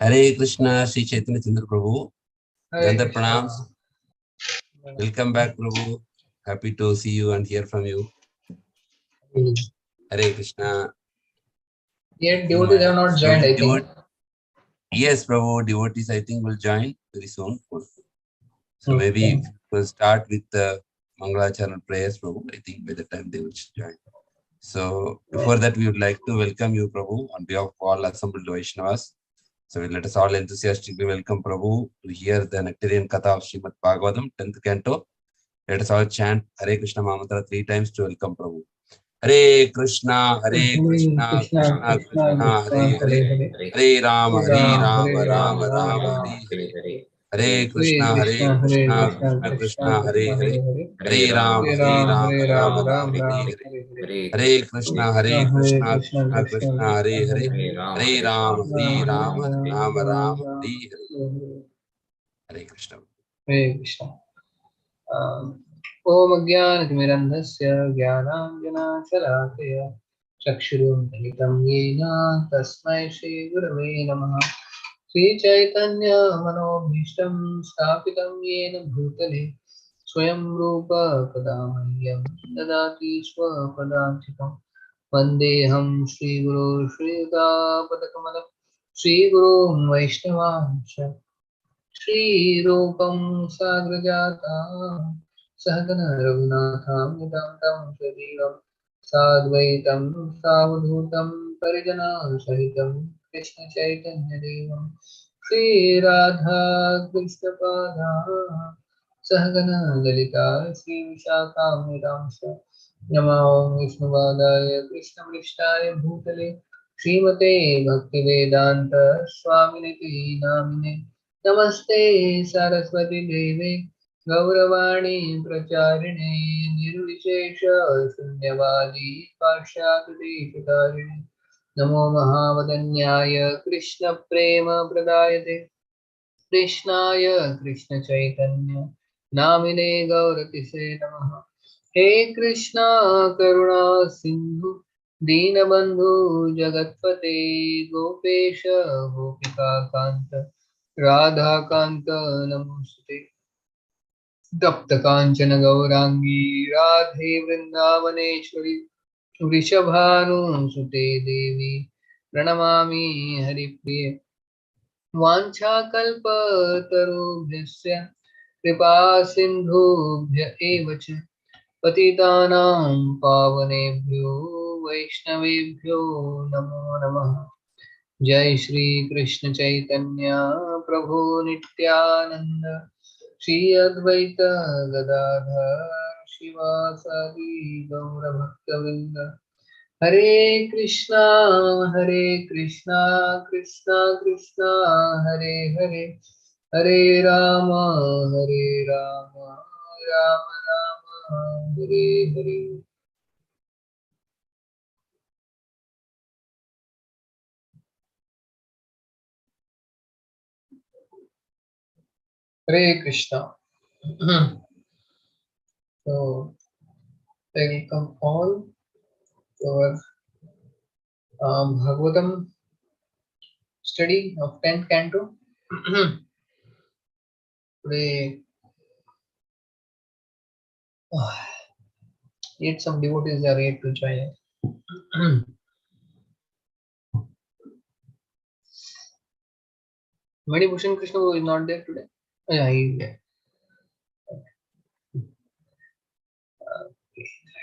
Hare Krishna, Sri Chaitanya Chandra Prabhu. Gandhar Pranams. Welcome back, Prabhu. Happy to see you and hear from you. Hare Krishna. Yet devotees have not joined, I think. Yes, Prabhu, devotees I think will join very soon. So maybe we'll start with the Mangalacharan prayers, Prabhu. I think by the time they will join. So before that, we would like to welcome you, Prabhu, on behalf of all assembled Vaishnavas. So let us all enthusiastically welcome Prabhu to hear the nectarian Katha of Srimad Bhagavatham, 10th Canto. Let us all chant Hare Krishna Mantra 3 times to welcome Prabhu. Hare Krishna, Hare Krishna, Krishna Krishna, Hare Hare, Hare Rama, Rama Rama, Hare Hare. Hare Krishna, Krishna Krishna, Hare Hare, Hare Rama, Rama Rama, Hare Hare. Hare Krishna, Krishna Krishna, Hare Hare, Hare Rama, Rama Rama, Hare Hare. Hare Krishna. Hare Krishna. Om Ajnanatimirandhasya Jnananjana-shalakaya Chakshurunnilitam Yena Tasmai Shri Gurave Namaha. Shri Chaitanya Manobhishtam Sthapitam Yena Bhutale Swayam Rupa Kadamahyam Dadati Swapadantikam Vandeham Shri Guru Shri Padakamalam Shri Guru Vaishnavansha Shri Rupam Sagrajata Sahagana Raghunathamidam Tam Shriram Sadvaitam Savadhutam Parijana Sahitam Krishna Chaitanya Devam Shri Radha Krishna Pada Sahagana Lalita Shri Vishakhamidam Namo Vishnuvadaya Krishna Vishtaya Bhutale Srimate Bhaktivedanta Swaminiti Namine Namaste Saraswati Devi Gauravani Pracharine Nirvishesha Shunyavadi Pashyakati Chutarini Namo Mahavadanyaya Krishna Prema Pradayate Krishnaya Krishna Chaitanya Namine Gauratise Namaha He Krishna Karuna Sindhu Dinabandhu Jagatpate Gopesha Gopika Kanta Radha Kanta Namaste Tapta Kanchana Gaurangi Radhe Vrindavaneshwari Vrishabhanu Sute Devi Pranamami Haripriya Vanchakalpatarubhyasya Kripa Sindhubhya eva cha Patitanam Pavanebhyo Vaishnavebhyo Namo Namaha Jai Shri Krishna Chaitanya Prabhu Nityananda Shri Advaita Gadadhar Shivasadi Gaura Bhaktavinda Hare Krishna Krishna Krishna Hare Hare Hare Rama Rama Rama Hare Hare Hare Krishna. So, welcome all to our Bhagavatam study of 10th Canto. Today, yet some devotees are yet to join us. Medibhushan Krishna is not there today. Oh, yeah, he is there.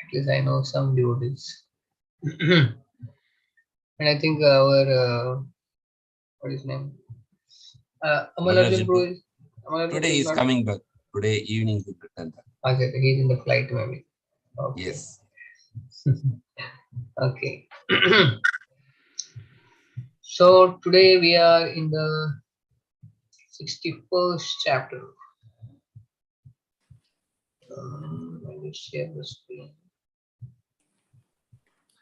At least I know some devotees. And I think our what is his name? Amalarjan Bro is today he is coming back. Today evening he will return back. Okay, he's in the flight maybe. Okay. Yes. Okay. So today we are in the 61st chapter. Let me share the screen.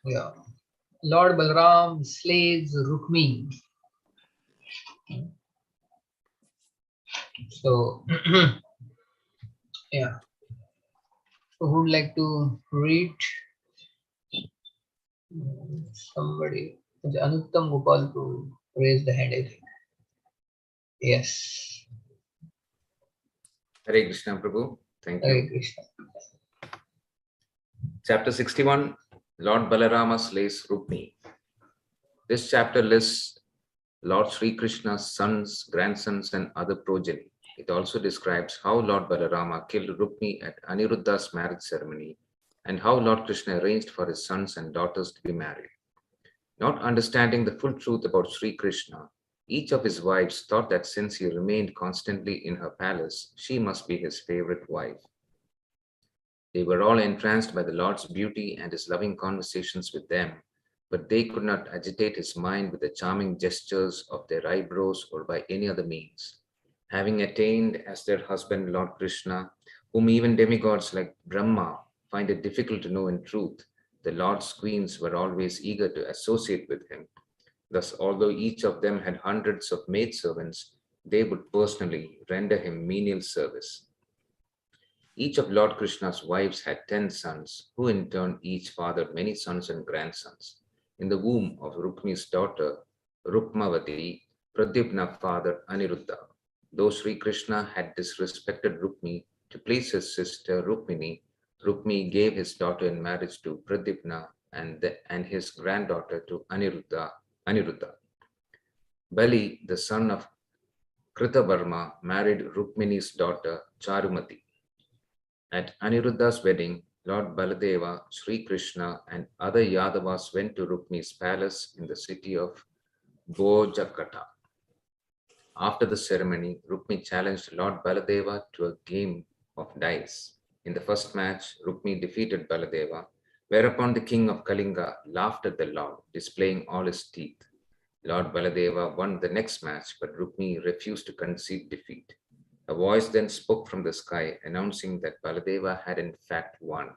Yeah. Lord Balram slays Rukmi. So, yeah. So who would like to read? Somebody. Anuttam Gopal to raise the hand, I think. Yes. Hare Krishna, Prabhu. Thank Hare you. Krishna. Chapter 61, Lord Balarama slays Rukmi. This chapter lists Lord Sri Krishna's sons, grandsons, and other progeny. It also describes how Lord Balarama killed Rukmi at Aniruddha's marriage ceremony and how Lord Krishna arranged for his sons and daughters to be married. Not understanding the full truth about Sri Krishna, each of his wives thought that since he remained constantly in her palace, she must be his favorite wife. They were all entranced by the Lord's beauty and his loving conversations with them, but they could not agitate his mind with the charming gestures of their eyebrows or by any other means. Having attained as their husband Lord Krishna, whom even demigods like Brahma find it difficult to know in truth, the Lord's queens were always eager to associate with him. Thus, although each of them had hundreds of maidservants, they would personally render him menial service. Each of Lord Krishna's wives had 10 sons, who in turn each fathered many sons and grandsons. In the womb of Rukmi's daughter, Rukmavati, Pradyumna fathered Aniruddha. Though Sri Krishna had disrespected Rukmi to please his sister Rukmini, Rukmi gave his daughter in marriage to Pradyumna and his granddaughter to Aniruddha. Bali, the son of Kritavarma, married Rukmini's daughter Charumati. At Aniruddha's wedding, Lord Baladeva, Sri Krishna, and other Yadavas went to Rukmi's palace in the city of Bojakata. After the ceremony, Rukmi challenged Lord Baladeva to a game of dice. In the first match, Rukmi defeated Baladeva, whereupon the king of Kalinga laughed at the Lord, displaying all his teeth. Lord Baladeva won the next match, but Rukmi refused to concede defeat. A voice then spoke from the sky, announcing that Baladeva had in fact won.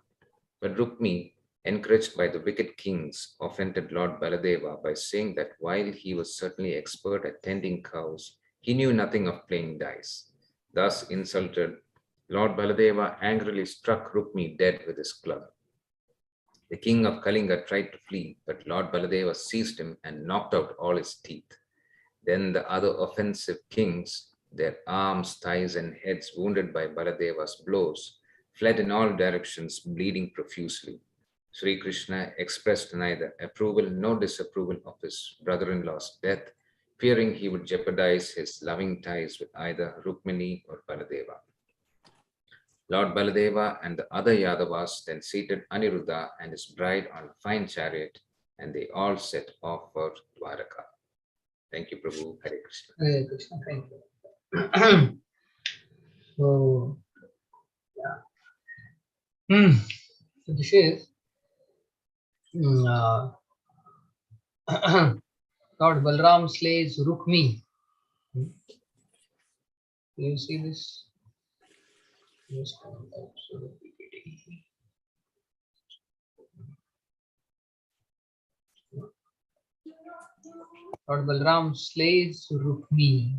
But Rukmi, encouraged by the wicked kings, offended Lord Baladeva by saying that while he was certainly expert at tending cows, he knew nothing of playing dice. Thus insulted, Lord Baladeva angrily struck Rukmi dead with his club. The king of Kalinga tried to flee, but Lord Baladeva seized him and knocked out all his teeth. Then the other offensive kings, their arms, thighs, and heads wounded by Baladeva's blows, fled in all directions, bleeding profusely. Sri Krishna expressed neither approval nor disapproval of his brother-in-law's death, fearing he would jeopardize his loving ties with either Rukmini or Baladeva. Lord Baladeva and the other Yadavas then seated Aniruddha and his bride on a fine chariot, and they all set off for Dwaraka. Thank you, Prabhu. Hare Krishna. Hare Krishna. Thank you. So, yeah. So this is Lord Balram slays Rukmi. Do you see this? Yes. Lord Balram slays Rukmi.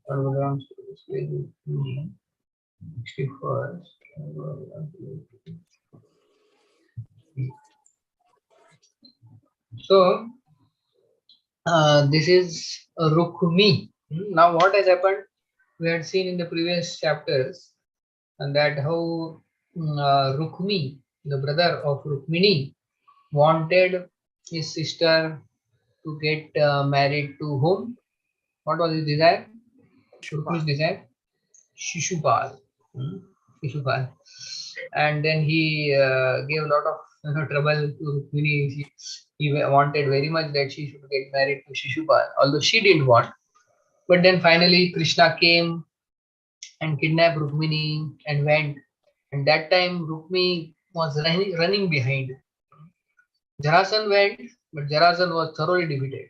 Lord Balram slays Rukmi. 61st. So this is Rukmi. Now what has happened? We had seen in the previous chapters and that how Rukmi, the brother of Rukmini, wanted his sister to get married to whom? What was his desire? Rukmi's desire? Shishupal. Shishupal. And then he gave a lot of trouble to Rukmini. He wanted very much that she should get married to Shishupal, although she didn't want. But then finally Krishna came and kidnapped Rukmini and went. And that time Rukmi was running behind. Jarasan went, but Jarasan was thoroughly defeated.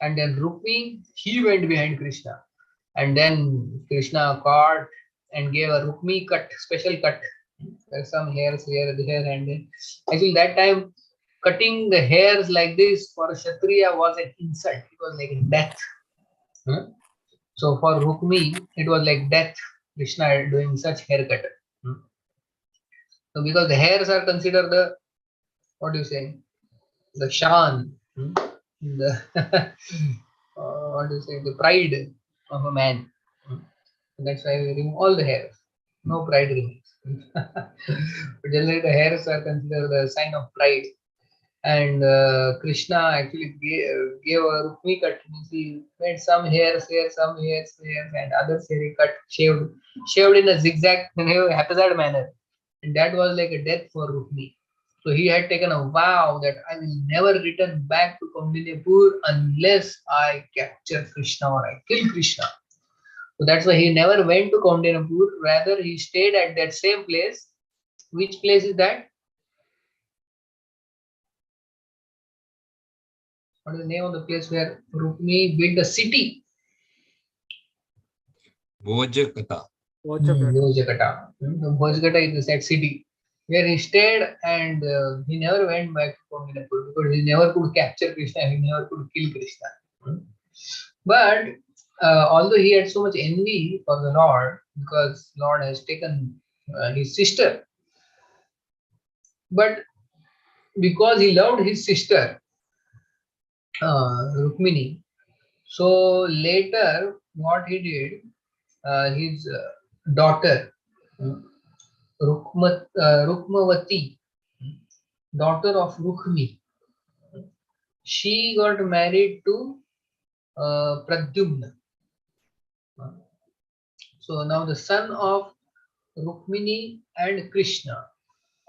And then Rukmi, he went behind Krishna. And then Krishna caught and gave a Rukmi cut, special cut. There's some hairs here, there, and then. Actually, that time, cutting the hairs like this for a Kshatriya was an insult. It was like death. So for Rukmi, it was like death. Krishna doing such haircut. So because the hairs are considered the, what do you say, the shan, the what do you say, the pride of a man. That's why we remove all the hairs. No pride remains. But generally, the hairs are considered a sign of pride. And Krishna actually gave a Rukmi cut. He made some hairs here, some hairs here, and others here he cut, shaved in a zigzag, haphazard manner. And that was like a death for Rukmi. So he had taken a vow that I will never return back to Kautilapur unless I capture Krishna or I kill Krishna. So that's why he never went to Kautilapur. Rather, he stayed at that same place. Which place is that? What is the name of the place where Rukmi built a city? Bhojakata. Bhojakata. Bhojakata is the said city where he stayed, and he never went back to Kautilapur because he never could capture Krishna, he never could kill Krishna. But although he had so much envy for the Lord because Lord has taken his sister, but because he loved his sister, Rukmini, so later what he did, his daughter, Rukmavati, daughter of Rukmi, she got married to Pradyumna. So now the son of Rukmini and Krishna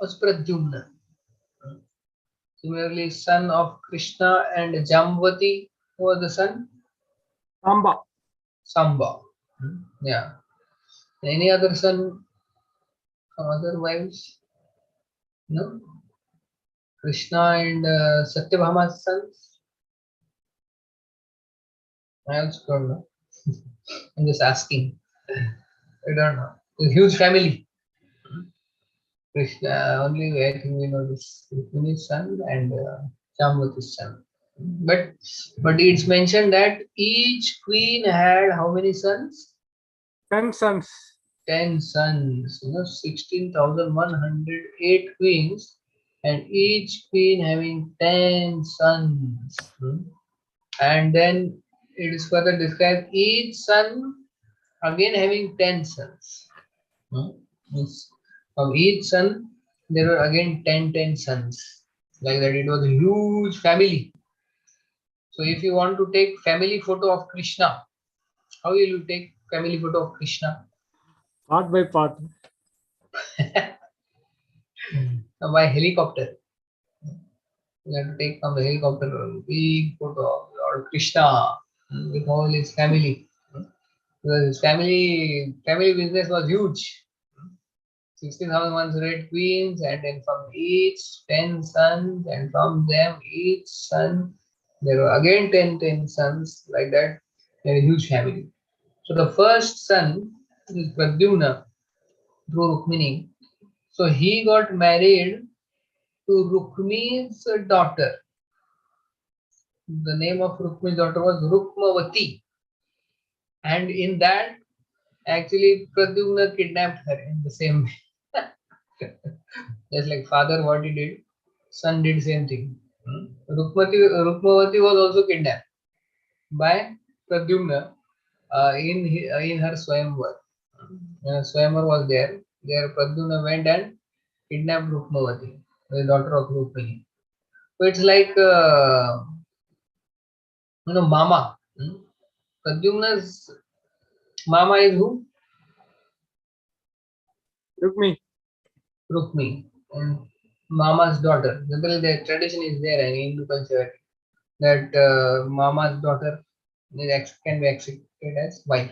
was Pradyumna. Similarly, son of Krishna and Jamvati, who was the son? Samba. Samba. Yeah. Any other son? Some other wives? No. Krishna and Satyabhama's sons? I also don't know. I'm just asking. I don't know. It's a huge family. Krishna, only I think we know this Rukmini's son and Jamvati's son. But it's mentioned that each queen had how many sons? 10 sons. 10 sons. 16,108 queens, and each queen having 10 sons. And then it is further described each son again having 10 sons. Means from each son there were again 10 sons. Like that, it was a huge family. So if you want to take family photo of Krishna, how will you take family photo of Krishna? Part by part. By helicopter. You have to take from the helicopter a big photo of Lord Krishna with all his family. Because his family business was huge. 16,108 queens, and then from each 10 sons, and from them each son there were again 10 sons, like that. A huge family. So the first son is Pradyumna through Rukmini. So he got married to Rukmi's daughter. The name of Rukmi's daughter was Rukmavati. And in that, actually Pradyumna kidnapped her in the same way. Just like father what he did, son did same thing. Rukmavati was also kidnapped by Pradyumna in her Swayamvar. Swayamvar was there. There Pradyumna went and kidnapped Rukmavati, the daughter of Rukmini. So it's like Mama. Pradyumna's Mama is who? Rukmi. Rukmi. And Mama's daughter. Generally, the tradition is there in Hindu culture that Mama's daughter can be accepted as wife.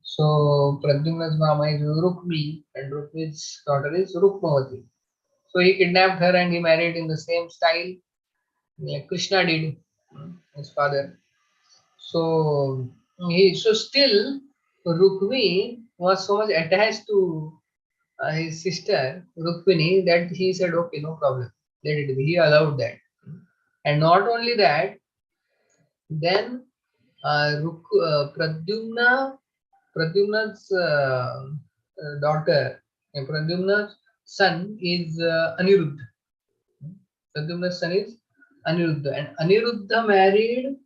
So Pradyumna's Mama is Rukmi, and Rukmi's daughter is Rukmavati. So he kidnapped her and he married in the same style like Krishna did, his father. So still Rukmi was so much attached to his sister Rukmini that he said, okay, no problem, let it be. He allowed that. And not only that, then Pradyumna's daughter, Pradyumna's son is Aniruddha. Pradyumna's son is Aniruddha, and Aniruddha married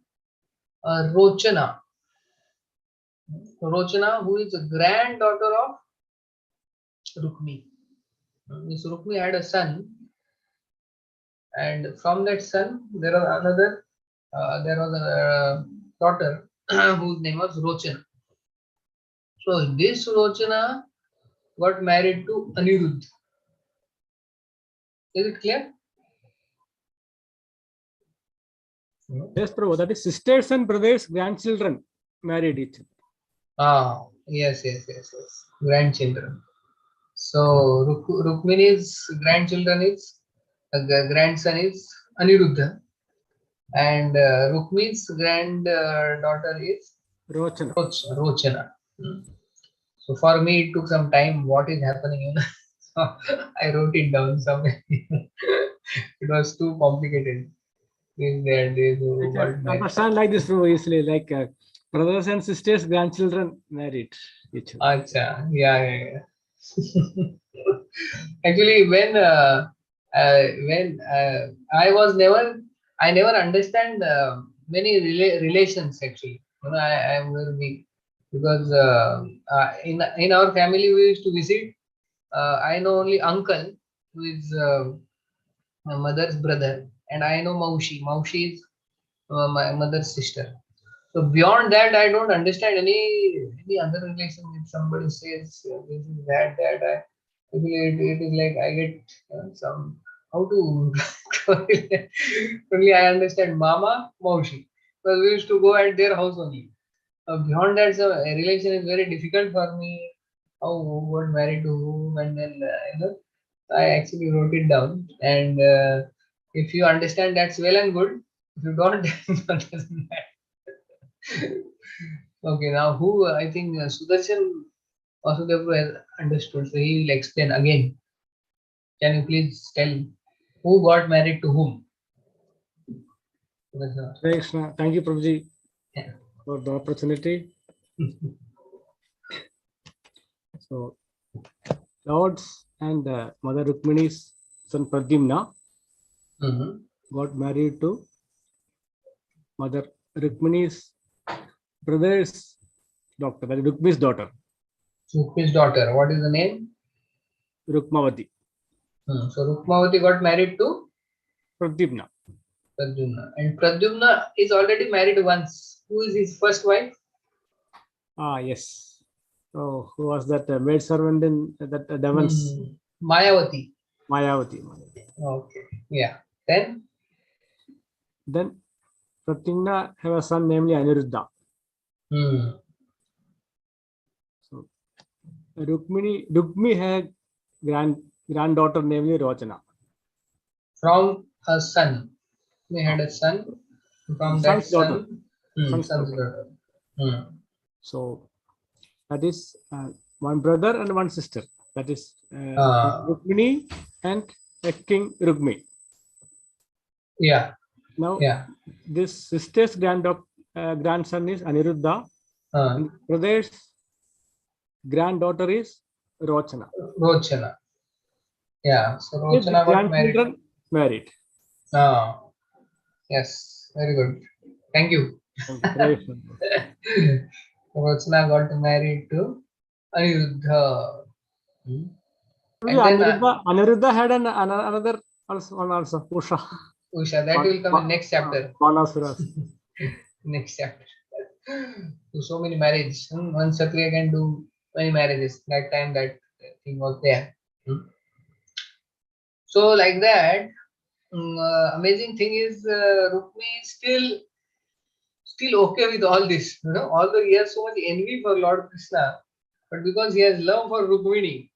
Rochana. Rochana, who is a granddaughter of Rukmi. This Rukmi had a son, and from that son there was a daughter whose name was Rochana. So this Rochana got married to Aniruddha. Is it clear? Yes, Prabhu. That is sisters and brothers, grandchildren married each other. Ah, yes. Grandchildren. So Rukmini's grandson is Aniruddha, and Rukmi's granddaughter is Rochana. Rochana. So for me, it took some time. What is happening? So I wrote it down somewhere. It was too complicated. I can understand like this, Prabhu, easily. Like brothers and sisters, grandchildren married each other. Acha, yeah. Actually, when I never understand many relations. Actually, I am very weak because in our family we used to visit. I know only uncle who is my mother's brother, and I know Maushi. Maushi is my mother's sister. So beyond that, I don't understand any other relation. If somebody says this is that, actually it is like I get some how to only I understand Mama Maushi, because we used to go at their house only. Beyond that, so a relation is very difficult for me. How who got married to whom, and then I actually wrote it down. And if you understand, that's well and good. If you don't, then it doesn't matter. Okay, now who I think Sudarshan Vasudev has understood, so he will explain again. Can you please tell who got married to whom? Sudarshan. Hare Krishna. Thank you, Prabhuji, Yeah. for the opportunity. So, Lord's and Mother Rukmini's son Pradyumna Mhm. got married to Mother Rukmini's brother's daughter, that is Rukmi's daughter, Rukmi's daughter. What is the name? Rukmavati. So Rukmavati got married to Pradyumna. Pradyumna. And Pradyumna is already married once. Who is his first wife? Ah, yes. So, who was that maid servant in that Devon's? Mayavati. Mayavati. Okay. Yeah. Then Then Pradyumna have a son namely Aniruddha. So, Rukmi had granddaughter namely Rochana. from a son. We had a son. From that Son's daughter. son, Son's son's daughter. daughter. So that is one brother and one sister. That is Rukmini and King Rukmi. Yeah. Now Yeah. this sister's grandson is Aniruddha. And brother's granddaughter is Rochana. Rochana. Yeah. So His Rochana got married. grandchildren married. Yes. Very good. Thank you. Right. Rochana got married to Aniruddha. And then Aniruddha had another also Usha. Usha, that will come in next chapter. Banasuras. Next chapter. So many marriages. One Kshatriya can do many marriages. That time that thing was there. So like that, amazing thing is Rukmi is still okay with all this. Although he has so much envy for Lord Krishna, but because he has love for Rukmini,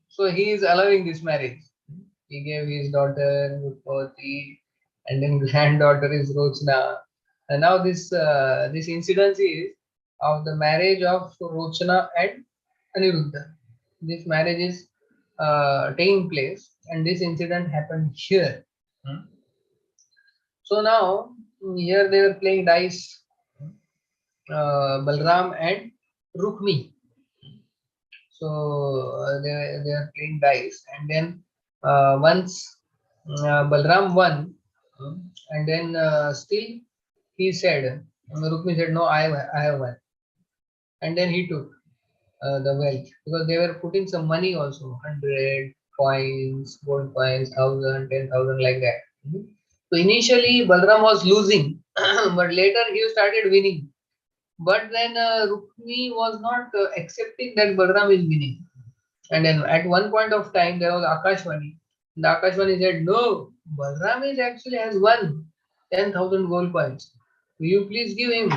so he is allowing this marriage. He gave his daughter Rukmavati, and then granddaughter is Rochana. And now this incident is of the marriage of Rochana and Aniruddha. This marriage is taking place, and this incident happened here. So now here they were playing dice, Balram and Rukmi. So they are playing dice, and then once Balram won, and then still he said, Rukmi said, no, I have won. And then he took the wealth because they were putting some money also, 100 coins, gold coins, 1,000, 10,000, like that. So initially Balram was losing, but later he started winning. But then Rukmi was not accepting that Balram is winning. And then at one point of time there was Akashvani. The Akashvani said, no, Balram is actually has won 10,000 gold coins. Will you please give him?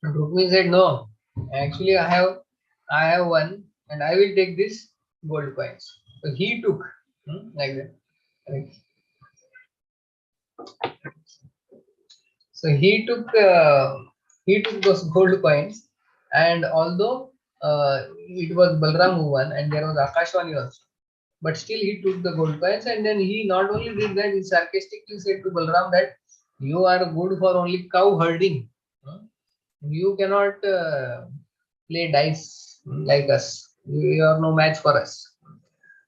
And Rukmi said, no, actually I have won and I will take this gold coins. So he took like that. Right. So he took those gold coins, and although it was Balram who won, and there was Akashvani also, but still he took the gold coins, and then he not only did that, he sarcastically said to Balram that you are good for only cow herding. You cannot play dice like us. You are no match for us.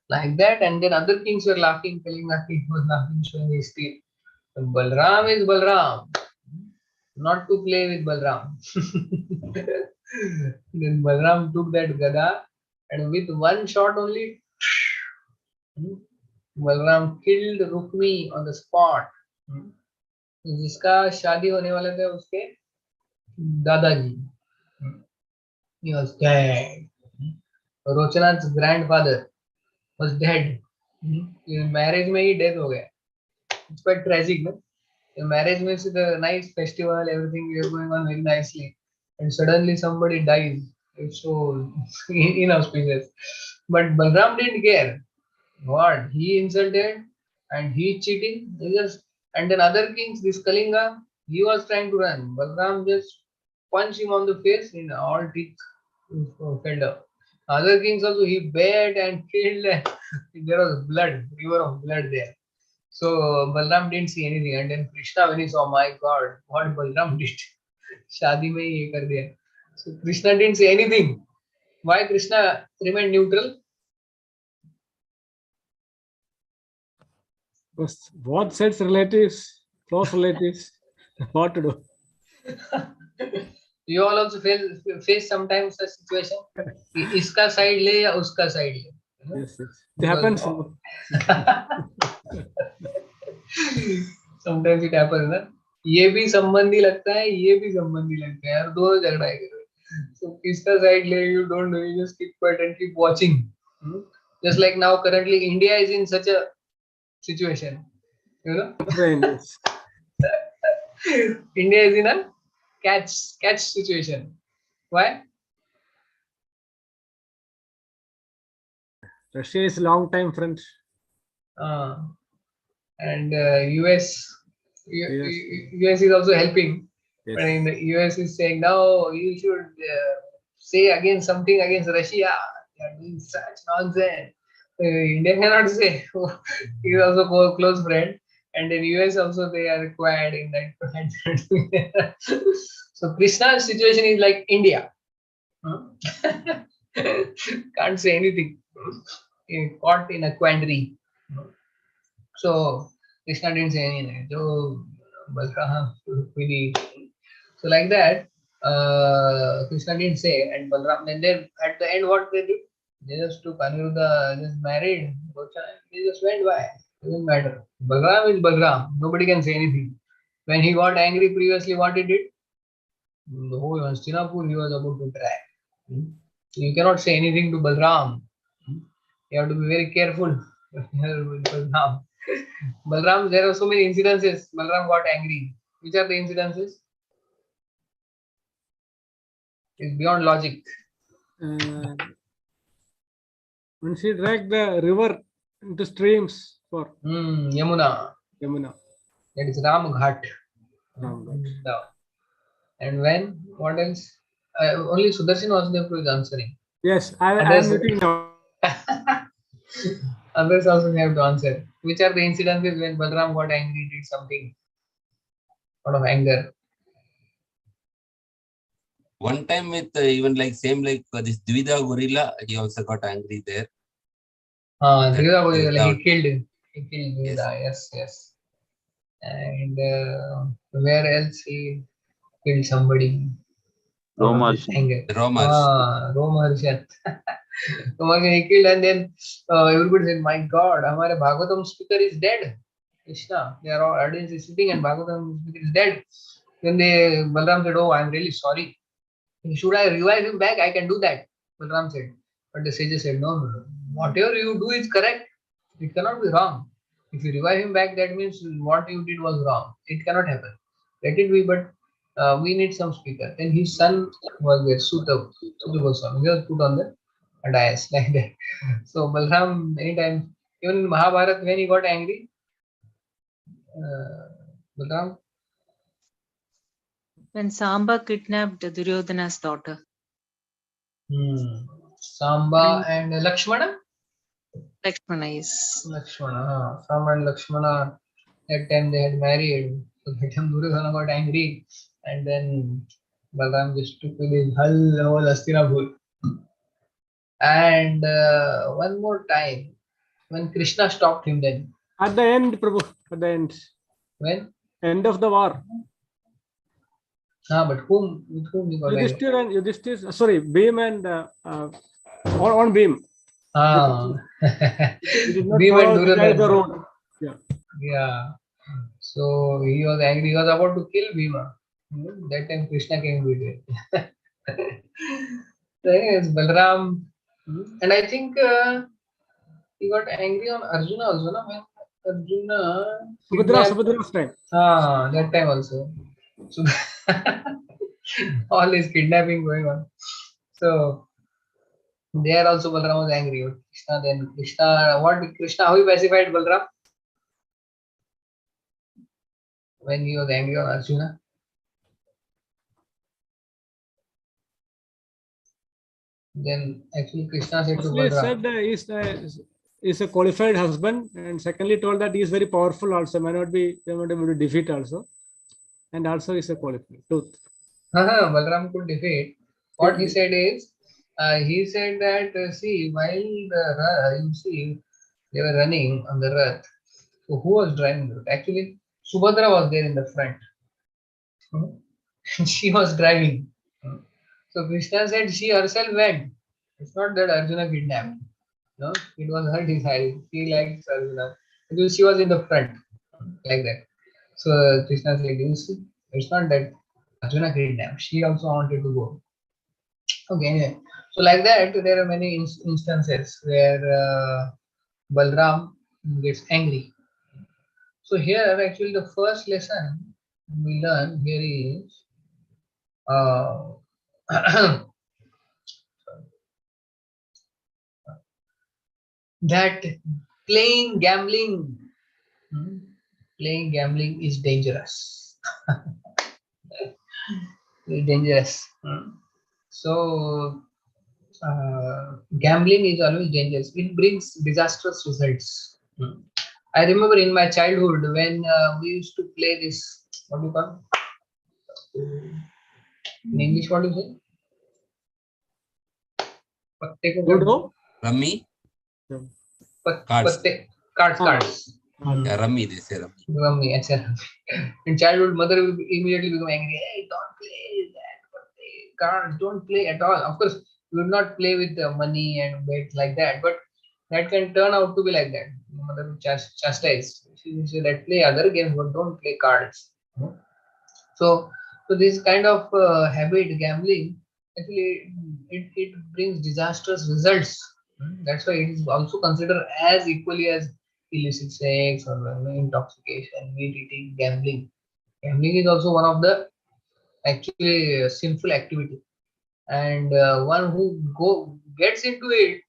Like that, and then other kings were laughing, telling that he was laughing, showing his teeth. Balram is Balram, not to play with Balram. Then Balram took that gada, and with one shot only, Balram killed Rukmi on the spot. जिसका शादी होने वाले थे उसके दादाजी. He was dead. Rochana's grandfather was dead. Marriage में ही death हो गया. It's quite tragic, no? In marriage means the nice festival, everything is going on very nicely, and suddenly somebody dies. It's so inauspicious. But Balram didn't care. What? He insulted and he cheating. He just, and then other kings, this Kalinga, he was trying to run. Balram just punched him on the face in all teeth fell down. Other kings also he beat and killed. And there was blood, river of blood there. So Balram didn't see anything, and then Krishna, when he saw, my God, what Balram did, शादी में ही ये कर दिया. So Krishna didn't say anything. Why Krishna remained neutral? Because both sides relatives, close relatives, what to do? You all also face sometimes such situation. इसका side ले या उसका side ले. Yes, yes. It happens. Sometimes it happens, ना. ये भी संबंधी लगता है, ये भी संबंधी लगता है यार, दोनों झगड़ा है. So किसका side ले, you don't know, you just keep quiet and keep watching. Just like now currently India is in such a situation, you know. Yes. India is in a catch situation. Why? Russia is a long time friend. And US is also helping. Yes. But in the US is saying, no, you should say against something against Russia. They are doing such nonsense. India cannot say. He is also a close friend. And in US also they are required in that. So Krishna's situation is like India. Can't say anything. Caught in a quandary. So Krishna didn't say anything. So Balram really. So like that, Krishna didn't say, and Balram. And then at the end, what they did? They just took Aniruddha, just married. They just went by. Doesn't matter. Balram is Balram. Nobody can say anything. When he got angry previously, what he did? The whole Hastinapur he was about to drag. You cannot say anything to Balram. You have to be very careful. Balram. Balram, there are so many incidences. Balram got angry. Which are the incidences? It's beyond logic. When she dragged the river into streams for Yamuna. That is Ram Ghat. No. And when? What else? Only Sudarshan Vasudeva is answering. Yes, I am meeting now. Others also have to answer. Which are the incidences when Balram got angry, did something out of anger? One time with even like same like this Dvida gorilla, he also got angry there. Dvida gorilla, he He killed Veda. Yes. And where else he killed somebody? Out of this anger. Romers. Romarshat. Romarshat he killed, and then everybody said, "My God, our Bhagavatam speaker is dead." Krishna, they are all audience is sitting, and Bhagavatam speaker is dead. Then Balram said, "Oh, I'm really sorry. Should I revive him back? I can do that." Balram said. But the sages said, no. Whatever you do is correct. It cannot be wrong. If you revive him back, that means what you did was wrong. It cannot happen. Let it be, but we need some speaker. Then his son was there, Suta Goswami. He was put on the dais like that. So Balram, anytime, even in Mahabharata, when he got angry, Balram, When Samba kidnapped Duryodhana's daughter. Samba and Lakshmana? Lakshmana, yes. Lakshmana. Samba and Lakshmana, that time they had married. So that time Duryodhana got angry, and then Balram just took with his whole Hastinapur. And one more time, when Krishna stopped him, then At the end, Prabhu, at the end. when? End of the war. But with whom he got angry? Yudhishthir, sorry, Bhim and on Bhim. He did not Bhim and follow Duryodhana. the road. Yeah. So he was angry. He was about to kill Bhima. That time Krishna came with it. So anyways, Balram, and I think he got angry on Arjuna also, no? When Arjuna Subhadra's time. that time also. So all this kidnapping going on. So there also Balram was angry with Krishna. Then Krishna, what did Krishna, how he pacified Balram? When he was angry on Arjuna. Then actually Krishna said to He Balram. said he's a qualified husband, and secondly told that he is very powerful also, may not be able to defeat also. And also is a qualified truth. Balram could defeat. What he said is, he said that, see, while you see, they were running on the Rath. So who was driving the Rath? Actually, Subhadra was there in the front. She was driving. So Krishna said she herself went. It's not that Arjuna kidnapped. No, it was her desire. She likes Arjuna. Because she was in the front. Like that. So Krishna said, you see, it's not that Arjuna kidnapped. She also wanted to go. Okay, anyway. So like that, there are many instances where Balram gets angry. So here, actually, the first lesson we learn here is that playing gambling is dangerous. Very dangerous. So gambling is always dangerous. It brings disastrous results. I remember in my childhood when we used to play this, what do you call it? In English, what do you say? Patte ko kya Ludo? Rummy? Cards. Cards. Yeah, Rummy, they say Rummy. Rummy, etc. In childhood, mother will immediately become angry. Hey, don't play that cards. Don't play at all. Of course, we would not play with the money and bet like that, but that can turn out to be like that. Mother will chastise. She will say that play other games, but don't play cards. So this kind of habit, gambling, actually it brings disastrous results. That's why it is also considered as equally as illicit sex or intoxication, meat eating, gambling. Gambling is also one of the actually sinful activity, and one who gets into it,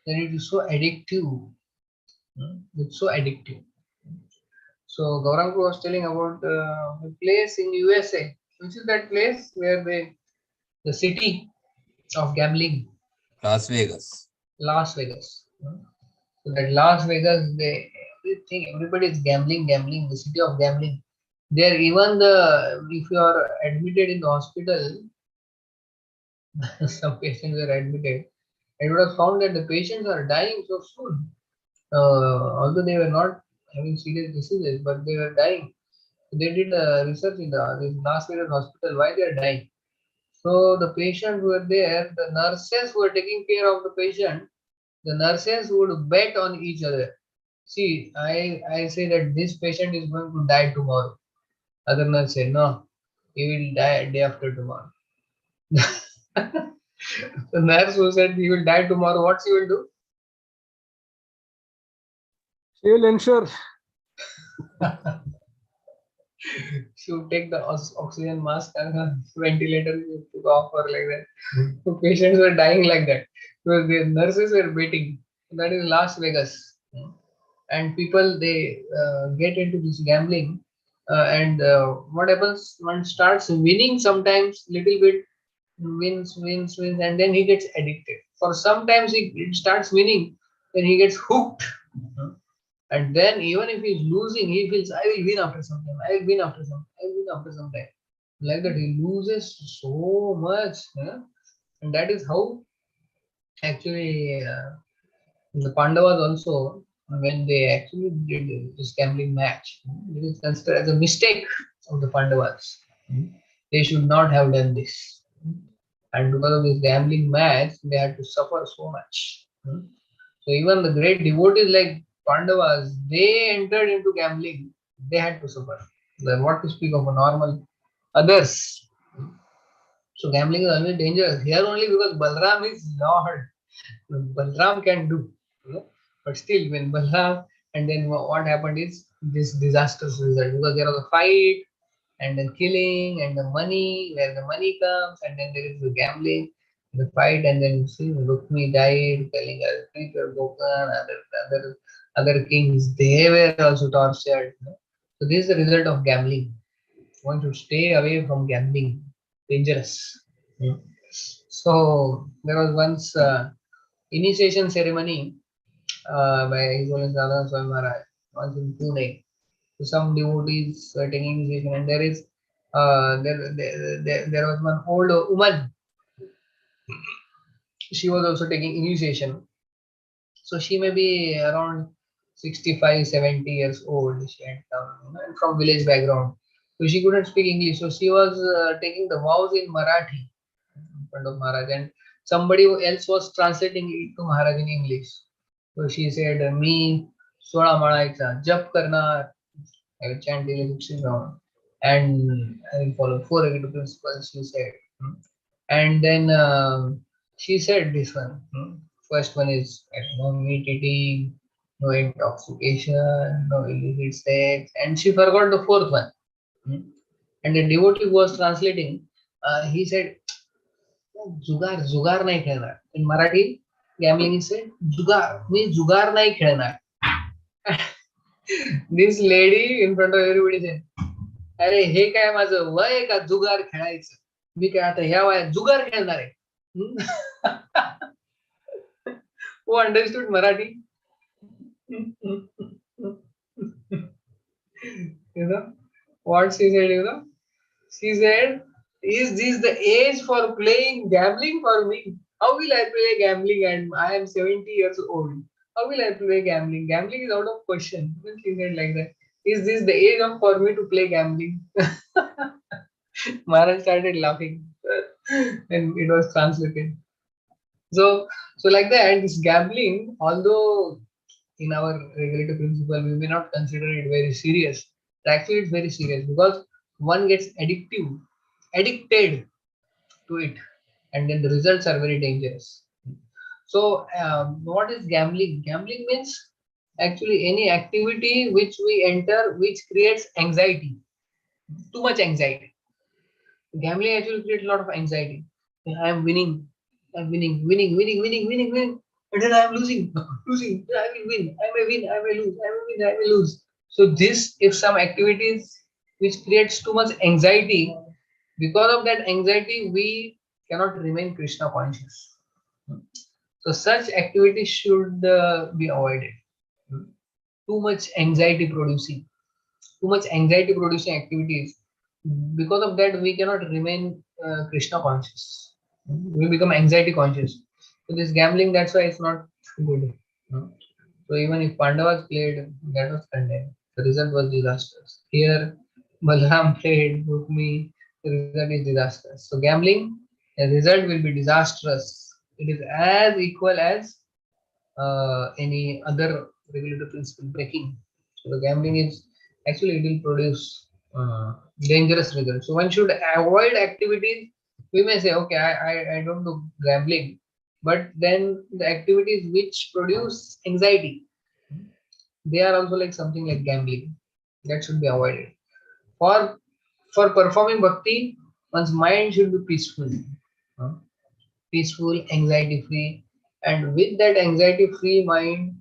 then it is so addictive. It's so addictive. So Gaurang was telling about a place in USA. Which is that place where the city of gambling, Las Vegas. Las Vegas. So that Las Vegas, everybody is gambling, the city of gambling. There, even if you are admitted in the hospital, some patients were admitted, it would have found that the patients are dying so soon. Although they were not having serious diseases, but they were dying. They did research in this last period hospital why they are dying. So the patients who were there, the nurses who were taking care of the patient, the nurses would bet on each other. See, I say that this patient is going to die tomorrow. Other nurse say, no, he will die day after tomorrow. The nurse who said he will die tomorrow, what she will do? She will ensure. She would take the oxygen mask and her ventilator she took off or like that. So patients were dying like that because the nurses were waiting. That is Las Vegas, and people they get into this gambling, and what happens? One starts winning sometimes little bit, wins, and then he gets addicted. For sometimes he starts winning, then he gets hooked. And then even if he's losing, he feels I will win after some time. I will win after some. I will win after some time. Like that, he loses so much, and that is how actually the Pandavas also when they actually did this gambling match, it is considered as a mistake of the Pandavas. They should not have done this, and because of this gambling match, they had to suffer so much. So even the great devotees like Pandavas, they entered into gambling. They had to suffer. Then what to speak of a normal others? So gambling is always dangerous. Here only because Balram is Lord. Balram can do. But still, when Balram and then what happened is this disastrous result because there was a fight and then killing and the money, where the money comes, and then there is the gambling, the fight, and then see Rukmi died, telling us feet were broken, other kings they were also tortured. So this is the result of gambling. One should stay away from gambling. Dangerous. So there was once initiation ceremony by His Holiness Radha Swami Maharaj once in Pune. So some devotees were taking initiation, and there was one old woman. She was also taking initiation. So she may be around 65, 70 years old. She had come and from village background. So she couldn't speak English. So she was taking the vows in Marathi in front of Maharaj, and somebody else was translating it to Maharaj in English. So she said, "Me 16 माळायचा जप करणार. I will chant daily 16 rounds, and I will follow 4 principles." She said, and then she said this one. First one is no meat eating, no intoxication, no illicit sex, and she forgot the fourth one. And the devotee who was translating, he said, जुगार जुगार नाही खेळणार. In Marathi, gambling is said, जुगार मी जुगार नाही खेळणार. This lady in front of everybody said, अरे हे काय माझं वय आहे का जुगार खेळायचं? मी काय आता ह्या वयात जुगार खेळणार आहे? Who understood Marathi? You know what she said? She said, "Is this the age for playing gambling for me? How will I play gambling? And I am 70 years old. How will I play gambling? Gambling is out of question." She said like that. Is this the age of for me to play gambling? Maharaj started laughing, and it was translated. So like that, this gambling, although in our regulative principle we may not consider it very serious, but actually it's very serious because one gets addicted to it, and then the results are very dangerous. So what is gambling? Gambling means actually any activity which we enter which creates anxiety, too much anxiety. Gambling actually creates a lot of anxiety. I am winning, winning, and then I am losing, losing. I will win, I may win, I may lose, I may win, I may lose. So this, if some activities which creates too much anxiety, because of that anxiety, we cannot remain Krishna conscious. So such activities should be avoided. Too much anxiety producing activities. Because of that, we cannot remain Krishna conscious. We become anxiety conscious. So this gambling, that's why it's not good. So even if Pandavas played, that was condemned. The result was disastrous. Here, Balaram played Rukmi, the result is disastrous. So gambling, the result will be disastrous. It is as equal as any other regulator principle breaking. So the gambling is actually, it will produce dangerous results. So one should avoid activities. We may say, okay, I don't do gambling, but then the activities which produce anxiety, they are also like something like gambling. That should be avoided. For for performing bhakti, one's mind should be peaceful. uh, Peaceful, anxiety free, and with that anxiety free mind,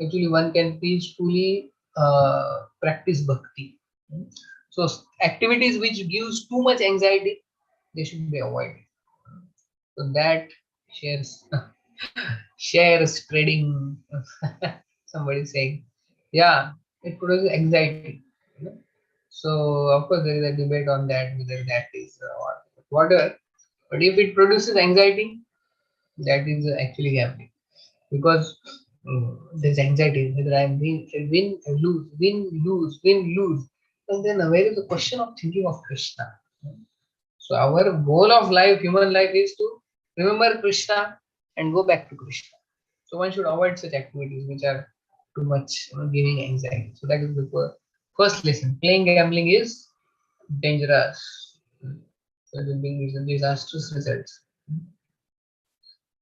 actually one can peacefully practice bhakti. So activities which gives too much anxiety, they should be avoided. So that shares shares trading. Somebody saying, yeah, it produces anxiety. you know. So of course there is a debate on that, whether that is whatever. But if it produces anxiety, that is actually gambling, because there's anxiety whether I lose, win, lose. And then where is the question of thinking of Krishna? So our goal of life, human life, is to remember Krishna and go back to Krishna. So one should avoid such activities which are too much giving anxiety. So that is the first lesson. Playing gambling is dangerous. So it will bring disastrous results.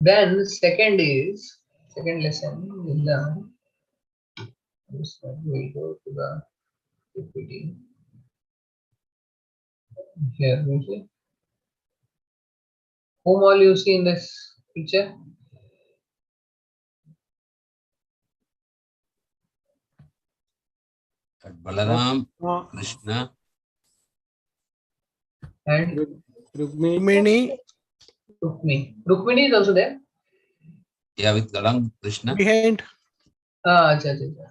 Then second lesson will learn. We'll go to the PPT. Here we see. Whom all you see in this picture? Balaram, Uh, Krishna, And Rukmini, Rukmini. Rukmini is also there. yeah, with along Krishna. Behind. Acha, acha, acha.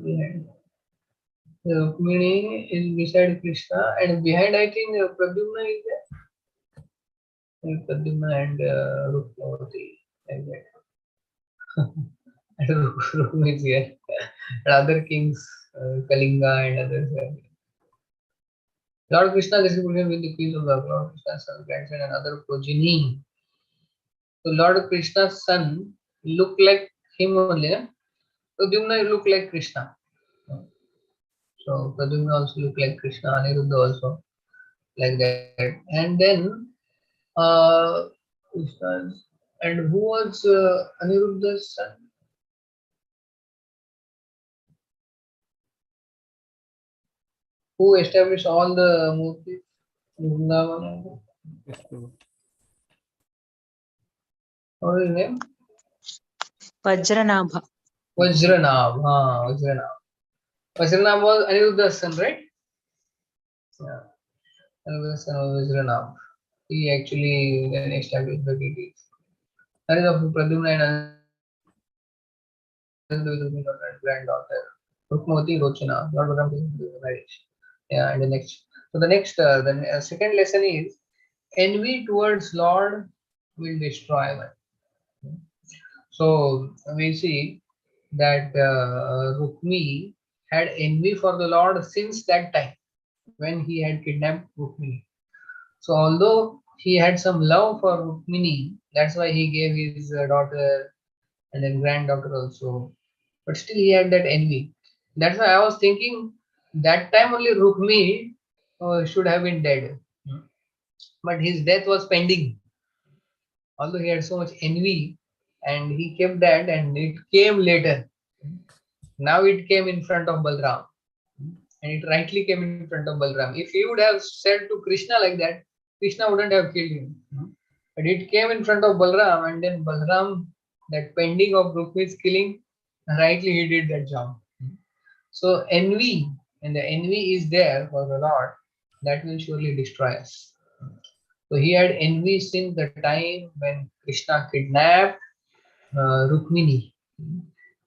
Behind. Rukmini is beside Krishna, and behind I think Pradyumna is there. Pradyumna and Rukmavati, like that. And Rukmini is here. And other kings, Kalinga and others. Lord Krishna, this is with the queens of the Lord Krishna's son, grandson, and other progeny. So Lord Krishna's son look like him only. Eh? Pradyumna look like Krishna. So Pradyumna also look like Krishna, Aniruddha also like that. And then Krishna's, and who was Aniruddha's son? Who established all the murtis in Vrindavan? yes, Prabhu. What is his name? Vajranabha. Vajranabh. Vajranabh. Vajranabh was Aniruddha's son, right? Yeah. Aniruddha's son was Vajranabh. He actually then established the deities. That is of Pradyumna and granddaughter. Rukmati Rochana. Lord Balaram marriage. Yeah, and the next. So the next, the second lesson is envy towards Lord will destroy one. So we see that Rukmi had envy for the Lord since that time when he had kidnapped Rukmini. So although he had some love for Rukmini, that's why he gave his daughter and then granddaughter also. But still he had that envy. That's why I was thinking that time only Rukmi should have been dead. But his death was pending. Although he had so much envy and he kept that, and it came later. Now it came in front of Balram. And it rightly came in front of Balram. If he would have said to Krishna like that, Krishna wouldn't have killed him. But it came in front of Balram, and then Balram, that pending of Rukmi's killing, rightly he did that job. So envy, and the envy is there for the Lord, that will surely destroy us. So he had envy since the time when Krishna kidnapped Rukmini.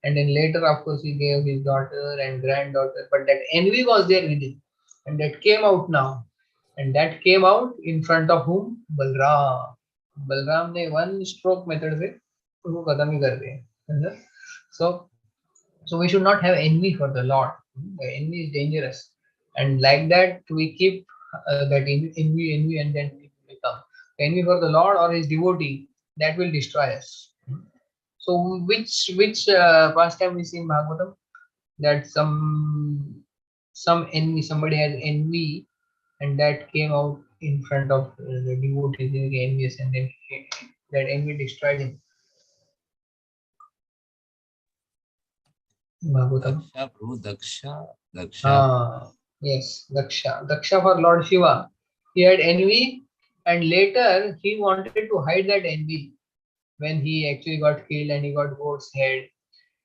And then later, of course, he gave his daughter and granddaughter. But that envy was there within. And that came out now. And that came out in front of whom? Balram. Balram ने one stroke method से उसको खत्म ही कर दिया. So So we should not have envy for the Lord. The envy is dangerous, and like that we keep that envy, and then it will become envy for the Lord or His devotee. That will destroy us. So which pastime we see in Bhagavatam, that some envy, somebody has envy, and that came out in front of the devotee, they were envious, and then that envy destroyed him. Bhagavatam. Daksha, Prabhu, Daksha, Daksha. Ah, yes, Daksha. Daksha for Lord Shiva. He had envy, and later he wanted to hide that envy when he actually got killed and he got goat's head.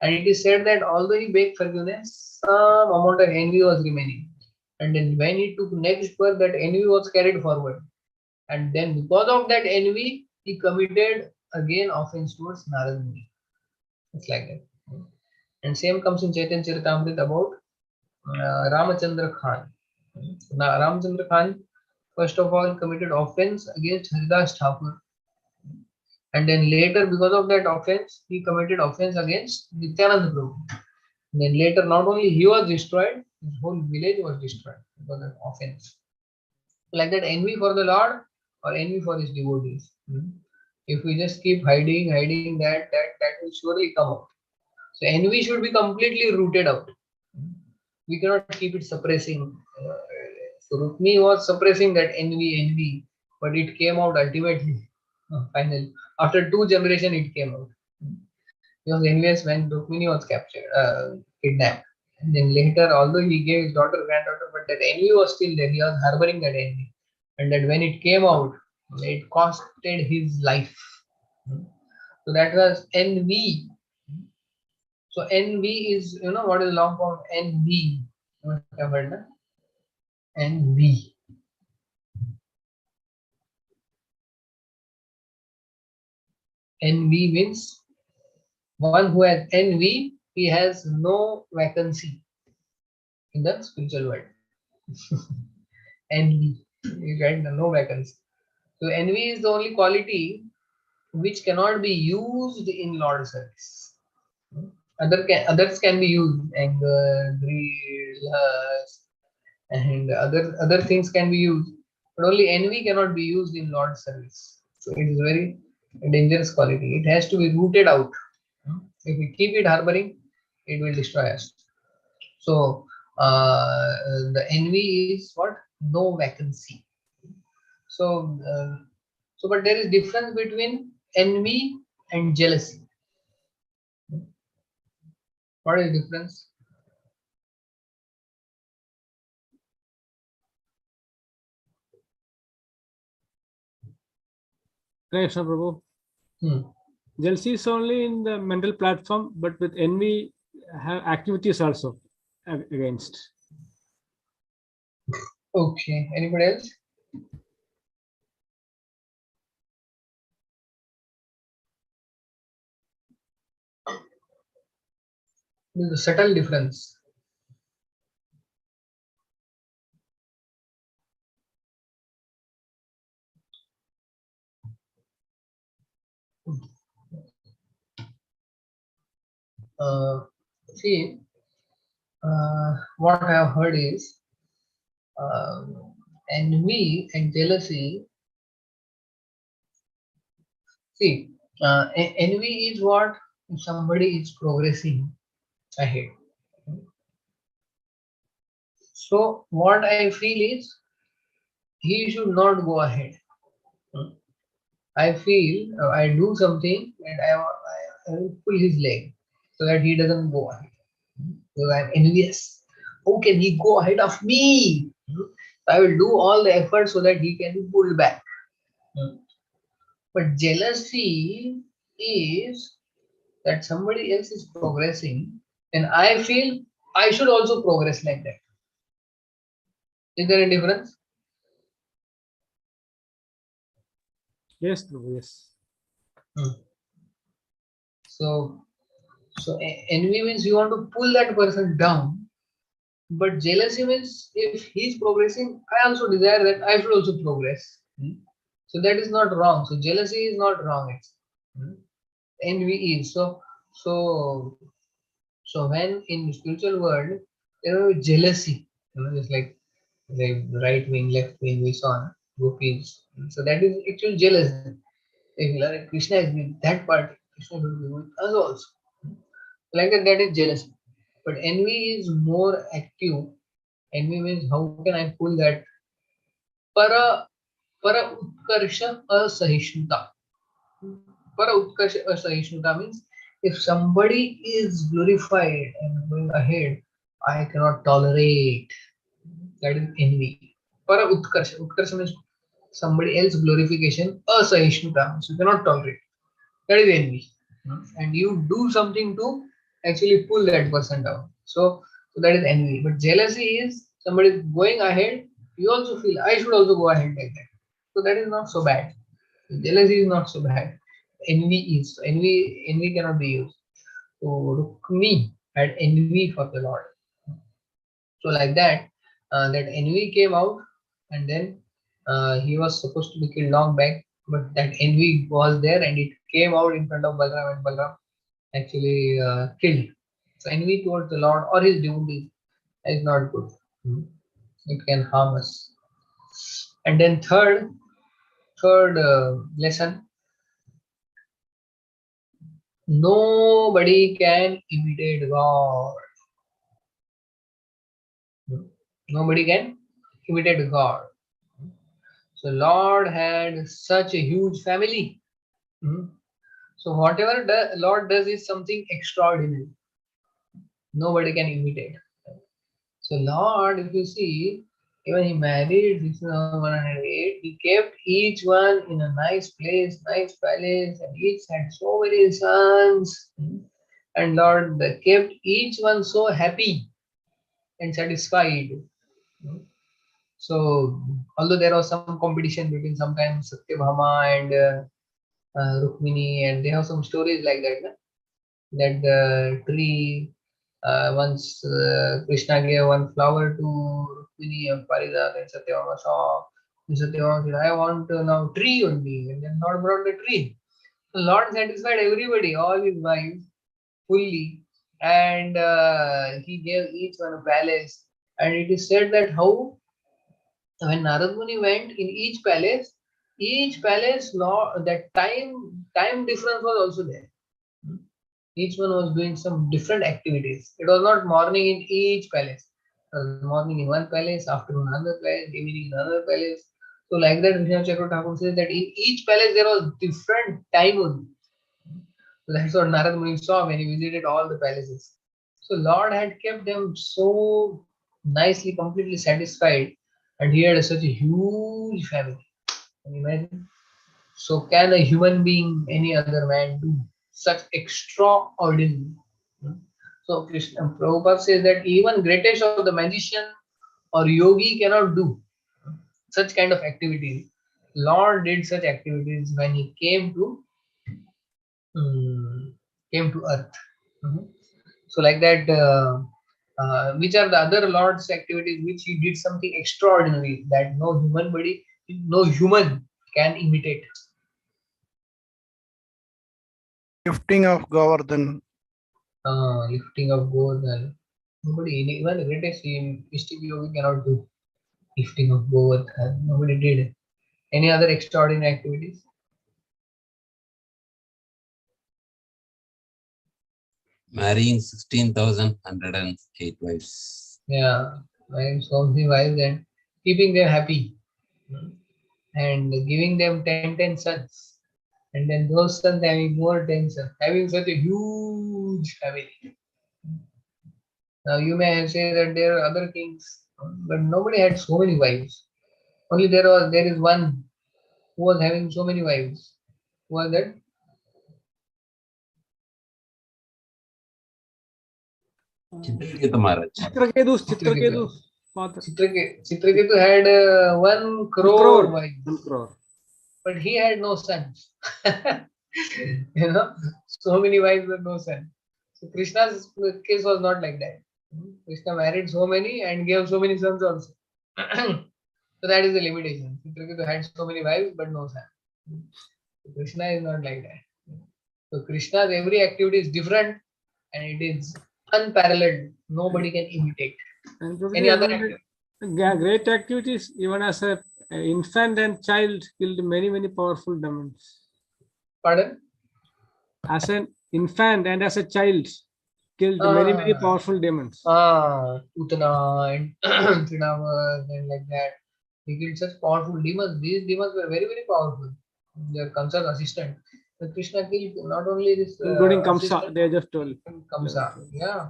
And it is said that although he begged forgiveness, some amount of envy was remaining. And then when he took next birth, that envy was carried forward. And then because of that envy, he committed again offense towards Narad Muni. It's like that. And same comes in Chaitanya Charitamrita about Ramachandra Khan. Now, Ramachandra Khan, first of all, committed offense against Haridas Thakur. And then later, because of that offense, he committed offense against Nityananda Prabhu. And then later, not only he was destroyed, his whole village was destroyed because of offense. Like that, envy for the Lord or envy for his devotees. If we just keep hiding that will surely come out. So envy should be completely rooted out. We cannot keep it suppressing. So Rukmi was suppressing that envy, but it came out ultimately. Finally, after 2 generations, it came out. He was envious when Rukmini was captured, kidnapped. And then later, although he gave his daughter, granddaughter, but that envy was still there. He was harboring that envy. And that when it came out, it costed his life. So that was envy. So envy is, what is the long form of envy? You must have heard that. Envy. Envy means one who has envy, he has no vacancy in the spiritual world. Envy, right? No vacancy. So envy is the only quality which cannot be used in Lord service. Others can be used, anger, greed, lust, and other things can be used, but only envy cannot be used in Lord service. So it is very dangerous quality. It has to be rooted out. If we keep it harboring, it will destroy us. So the envy is what? No vacancy. So but there is difference between envy and jealousy. What is the difference? Krishna Prabhu. Jealousy is only in the mental platform, but with envy, have activities also against. Okay. Anybody else? There's a subtle difference. See, what I have heard is envy and jealousy. See, envy is what if somebody is progressing ahead. So what I feel is he should not go ahead. I feel I do something and I will pull his leg so that he doesn't go ahead. Because I'm envious. How can he go ahead of me? I will do all the effort so that he can be pulled back. But jealousy is that somebody else is progressing and I feel I should also progress like that. Is there a difference? Yes, Prabhu, yes. So envy means you want to pull that person down, but jealousy means if he's progressing, I also desire that I should also progress. So that is not wrong. So jealousy is not wrong. It's envy is so So when in spiritual world there is jealousy, just like right wing, left wing, we saw gopis. So that is actual jealousy. If like Krishna is with that party, Krishna will be with us also. Like that is jealousy. But envy is more active. Envy means how can I pull that para para utkarsha asahishnata. Para utkarsha asahishnata means if somebody is glorified and going ahead, I cannot tolerate. That is envy. Para utkarsha. Utkarsha means somebody else glorification. Asahishnata means you cannot tolerate. That is envy. And you do something to actually pull that person down. So that is envy. But jealousy is somebody is going ahead, you also feel I should also go ahead like that. So that is not so bad. Jealousy is not so bad. Envy is. So envy cannot be used. So Rukmi had envy for the Lord. So like that, that envy came out, and then he was supposed to be killed long back, but that envy was there and it came out in front of Balram, and Balram actually killed. So envy towards the Lord or his devotees is not good. It can harm us. And then third lesson: nobody can imitate God. Nobody can imitate God. So Lord had such a huge family. So whatever the Lord does is something extraordinary. Nobody can imitate. So Lord, if you see, even he married 108, he kept each one in a nice place, nice palace, and each had so many sons. And Lord kept each one so happy and satisfied. So although there was some competition between sometimes Satyabhama and Rukmini, and they have some stories like that. That the tree once Krishna gave one flower to Rukmini of Parida, then Satyabhama saw. And Satyabhama said, I want now tree only. And then Lord brought the tree. The Lord satisfied everybody, all his wives, fully. And he gave each one a palace. And it is said that how when Narad Muni went in each palace law that time difference was also there. Each one was doing some different activities. It was not morning in each palace. It was morning in one palace, afternoon another palace, evening in another palace. So like that, Vishnu Chakra Thakur says that in each palace there was different time only. So that's what Narad Muni saw when he visited all the palaces. So Lord had kept them so nicely, completely satisfied, and he had such a huge family. Can you imagine? So can a human being, any other man, do such extraordinary? So Krishna Prabhupada says that even greatest of the magician or yogi cannot do such kind of activities. Lord did such activities when he came to earth. Mhm. So like that, which are the other Lord's activities which he did something extraordinary that no human can imitate. Lifting of Govardhan. Lifting of Govardhan. Nobody, even the greatest mystic yogi cannot do lifting of Govardhan. Nobody did. Any other extraordinary activities? Marrying 16,108 wives. Yeah, and so many wives and keeping them happy and giving them 10 sons. And then those sons having more 10 sons, having such a huge family. Now you may say that there are other kings, but nobody had so many wives. Only there is one who was having so many wives. Who was that? Chitraketu Maharaj. Chitraketu's father. Chitraketu had 1 crore wives, 1 crore. but he had no sons. So many wives but no son. So Krishna's case was not like that. Krishna married so many and gave so many sons also. So that is the limitation. Chitraketu had so many wives but no son. So Krishna is not like that. So Krishna's every activity is different, and it is unparalleled. Nobody can imitate. And Any other Prabhuji, activity? great activities, even as a infant and child, killed many powerful demons. Pardon? As an infant and as a child, killed many powerful demons. Utana and Trinavas and like that. He killed such powerful demons. These demons were very powerful. They are Kamsa's assistant. But Krishna killed not only this Including Kamsa, assistant, they just told. Kamsa. Yeah.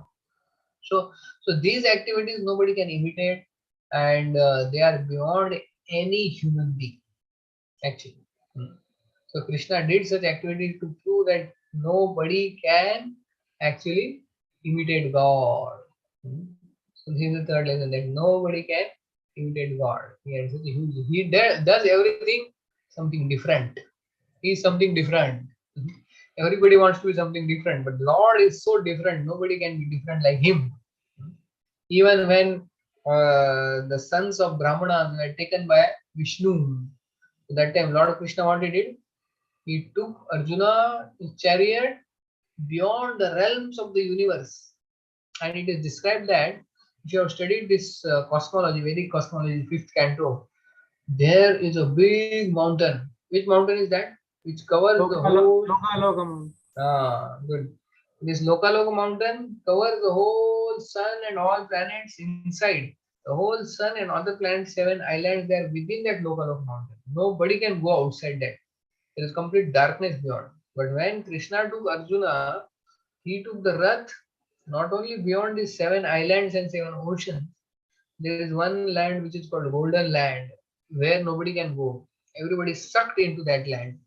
So these activities nobody can imitate, and they are beyond any human being, actually. So Krishna did such activities to prove that nobody can actually imitate God. So this is the third lesson, that nobody can imitate God. He does everything something different. He is something different. Everybody wants to be something different, but Lord is so different. Nobody can be different like him. Even when the sons of Brahmanas were taken by Vishnu, that time Lord Krishna, what he did? He took Arjuna, his chariot, beyond the realms of the universe. And it is described that if you have studied this cosmology, Vedic cosmology, 5th canto, there is a big mountain. Which mountain is that? Which covers the whole... Good. This Lokaloka mountain covers the whole sun and all planets inside. The whole sun and other planets, 7 islands, they are within that Lokaloka mountain. Nobody can go outside that. There is complete darkness beyond. But when Krishna took Arjuna, he took the Rath not only beyond these 7 islands and 7 oceans. There is one land which is called Golden Land, where nobody can go. Everybody is sucked into that land.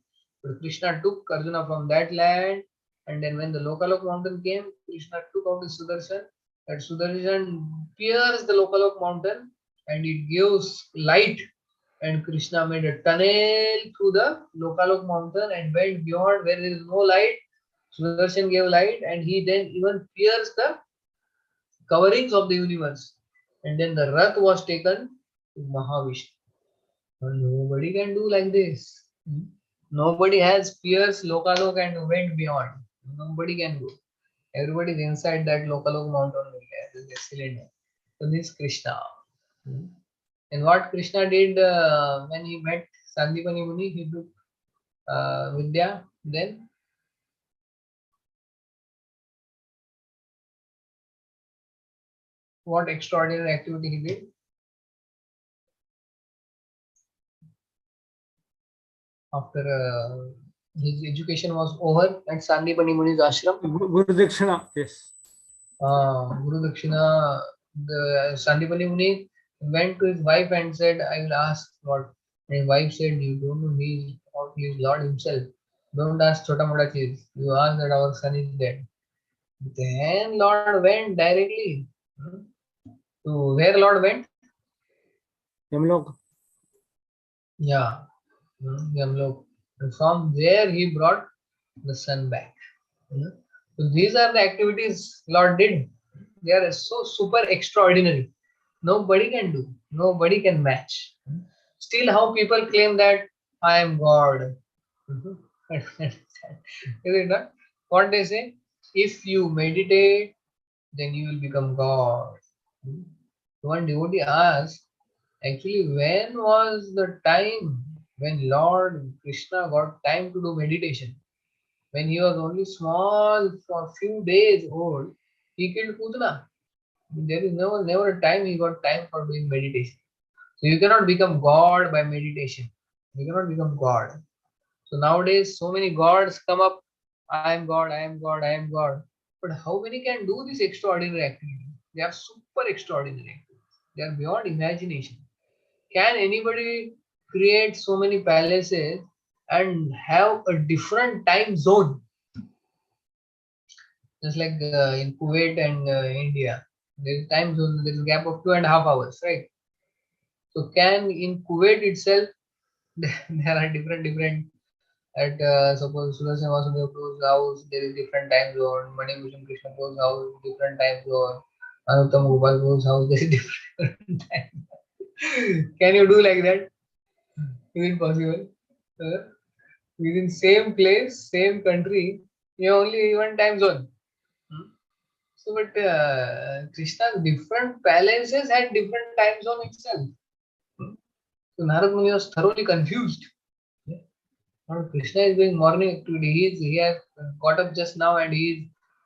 But Krishna took Arjuna from that land, and then when the Lokalok mountain came, Krishna took out the Sudarshan. That Sudarshan pierced the Lokalok mountain, and it gives light. And Krishna made a tunnel through the Lokalok mountain and went beyond where there is no light. Sudarshan gave light, and he then even pierced the coverings of the universe. And then the Rath was taken to Mahavishnu. And nobody can do like this. Nobody has pierced Lokalok and went beyond. Nobody can go. Everybody is inside that Lokalok mountain as a cylinder. So this is Krishna. And what Krishna did when he met Sandipani Muni, he took Vidya. Then what extraordinary activity he did? After his education was over at Sandipani Muni's ashram. Guru Dakshina, yes. Guru Dakshina, the Sandipani Muni went to his wife and said, I will ask Lord. And his wife said, you don't know, he is Lord himself. Don't ask Chota Mota cheese. You ask that our son is dead. Then Lord went directly to where Lord went? Yamlok. Yeah, Yamlok. And from there he brought the son back. So these are the activities Lord did. They are so super extraordinary. Nobody can do. Nobody can match. Still, how people claim that I am God. Is it not? What they say? If you meditate, then you will become God. One devotee asked, actually, when was the time when Lord Krishna got time to do meditation? When he was only small, for a few days old, he killed Putana. There is never a time he got time for doing meditation. So you cannot become God by meditation. You cannot become God. So nowadays, so many gods come up. I am God, I am God, I am God. But how many can do this extraordinary activity? They are super extraordinary activities. They are beyond imagination. Can anybody create so many palaces and have a different time zone? Just like in Kuwait and India, there is time zone, there is a gap of 2.5 hours, right? So can in Kuwait itself, there are different at suppose Sudarshan Vasudeva's house, there is different time zone. Manibhushan Krishna goes house, different time zone. Anuttam Gopal goes house, there is different time. Can you do like that? Is it possible? Within same place, same country, you have only one time zone. So, but Krishna's different palaces had different time zone itself. So Narad Muni was thoroughly confused. Yeah. Lord Krishna is doing morning activity. He has got up just now and he is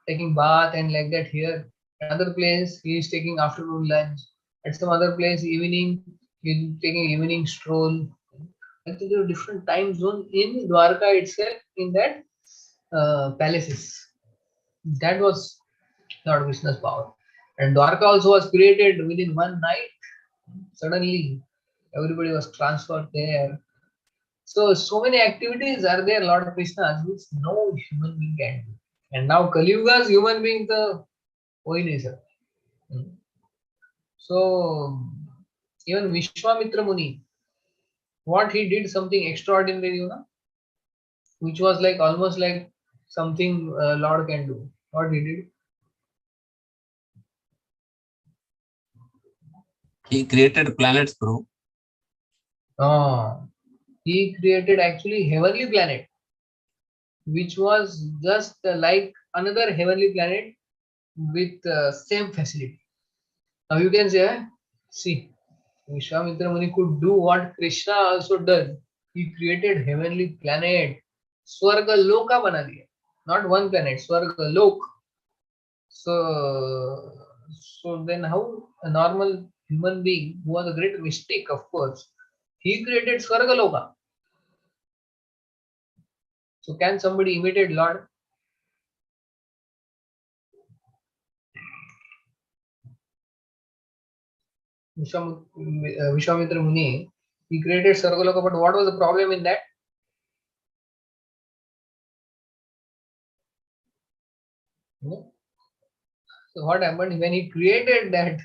taking bath and like that here. Another place he is taking afternoon lunch. At some other place evening he is taking evening stroll. I think there are different time zone in Dwarka itself in that palaces. That was Lord Krishna's power. And Dwarka also was created within one night. Suddenly everybody was transferred there. So many activities are there, Lord Krishna's, which no human being can do. And now Kali Yuga's human being the nature. So even Vishwamitra Muni, what he did something extraordinary, which was like almost like something Lord can do. What he did? He created planets, bro. He created actually heavenly planet, which was just like another heavenly planet with same facility. Now you can say, see, Vishwamitra Muni could do what Krishna also does. He created heavenly planet. Swarga Loka bana diya. Not one planet, Swarga Lok. So, so then how a normal human being who was a great mystic, of course, he created Swarga Loka. So can somebody imitate Lord? Vishwamitra Muni, he created Sargaloka, but what was the problem in that? So what happened when he created that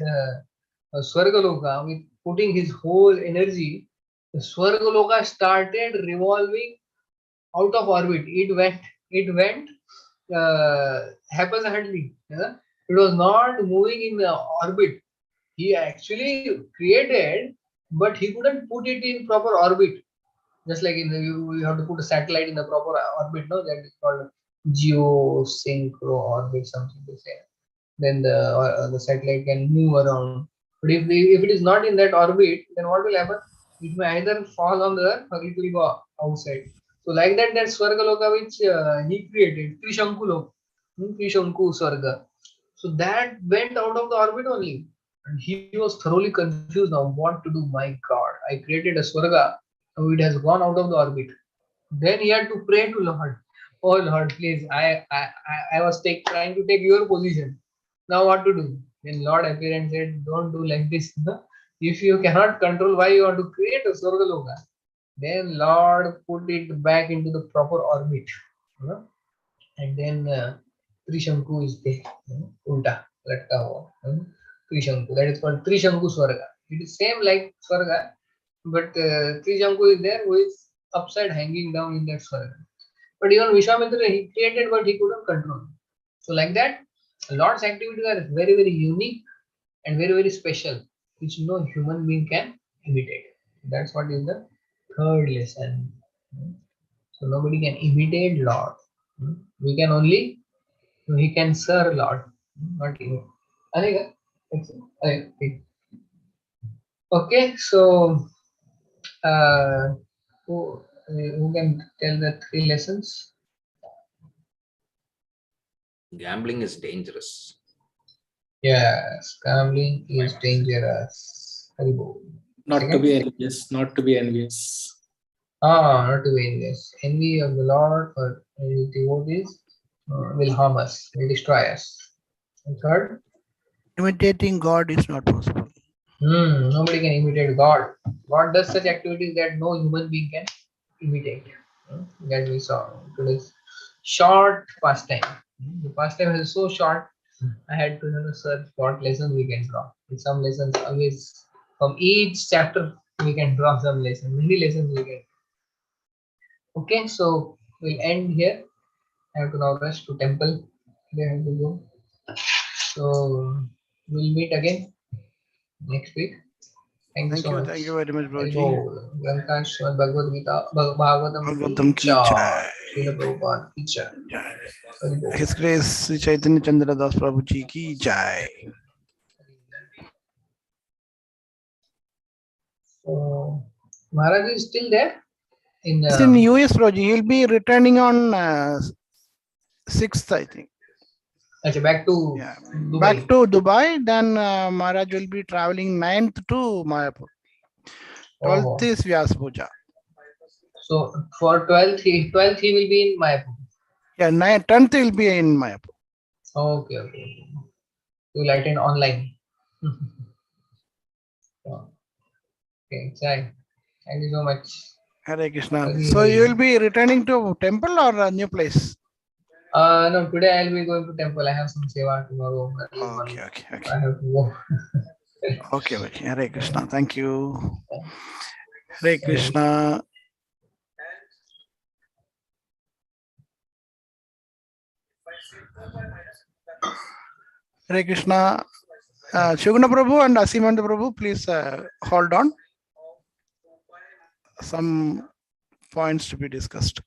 Swargaloka with putting his whole energy, the Swargaloka started revolving out of orbit. It went haphazardly. Yeah? It was not moving in the orbit. He actually created, but he couldn't put it in proper orbit. Just like in the, you have to put a satellite in the proper orbit, no? That is called geosynchro orbit, something they say. Then the satellite can move around. But if it is not in that orbit, then what will happen? It may either fall on the earth or it will go outside. So like that, that Swargaloka which he created, Trishanku Trishanku Swarga. So that went out of the orbit only. And he was thoroughly confused now what to do. My God, I created a Swarga. Now it has gone out of the orbit. Then he had to pray to Lord. Oh Lord, please, I was trying to take your position. Now what to do? Then Lord appeared and said, don't do like this. If you cannot control, why you want to create a Swargaloka? Then Lord put it back into the proper orbit. And then Trishanku is there. Ulta, latka hua. Trishanku. That is called Trishanku Swarga. It is same like Swarga, but Trishanku is there who is upside hanging down in that Swarga. But even Vishwamitra, he created, but he couldn't control. So like that, Lord's activities are very, very unique and very, very special, which no human being can imitate. That's what is the third lesson. So nobody can imitate Lord. We can only, we can serve Lord, not imitate. Okay, so who can tell the three lessons? Gambling is dangerous. Yes, gambling is dangerous. Haribo. Not to be envious. Not to be envious. Not to be envious. Envy of the Lord or any devotees will harm us, will destroy us. And third, Imitating God is not possible. nobody can imitate God. God does such activities that no human being can imitate. That we saw today's short pastime. The pastime is so short. I had to search what lessons we can draw. With some lessons always from each chapter we can draw some lessons. Many lessons we can. Okay, so we'll end here. I have to now rush to temple. They have to go. So we'll meet again next week. Thank you so much. Thank you very much, Hari Prabhuji. Bol. Granth Srimad Bhagavad Gita, Bhagavatam Bhagavatam ki ki jai. jai. Srila Prabhupada ki jai. Hari Bol. His Grace Sri Chaitanya Chandra Das Prabhuji ki jai. So, Maharaj is still there? It's in US, Prabhuji. He'll be returning on 6th, I think. Achha, back to Yeah, Dubai. back to Dubai. Then Maharaj will be traveling 9th to Mayapur. 12th Oh. is Vyas Puja. So for 12th he will be in Mayapur. Yeah, 10th will be in Mayapur. Okay, okay. You will attend online. Okay, Jai. Thank you so much. Hare Krishna. Hari So Hari. you will be returning to temple or a new place? No, today I will be going to temple. I have some seva tomorrow. Early morning. Okay. I have to go. Okay. Hare Krishna. Thank you. Hare Krishna. Hare Krishna. Shugana Prabhu and Asimanda Prabhu, please hold on. Some points to be discussed.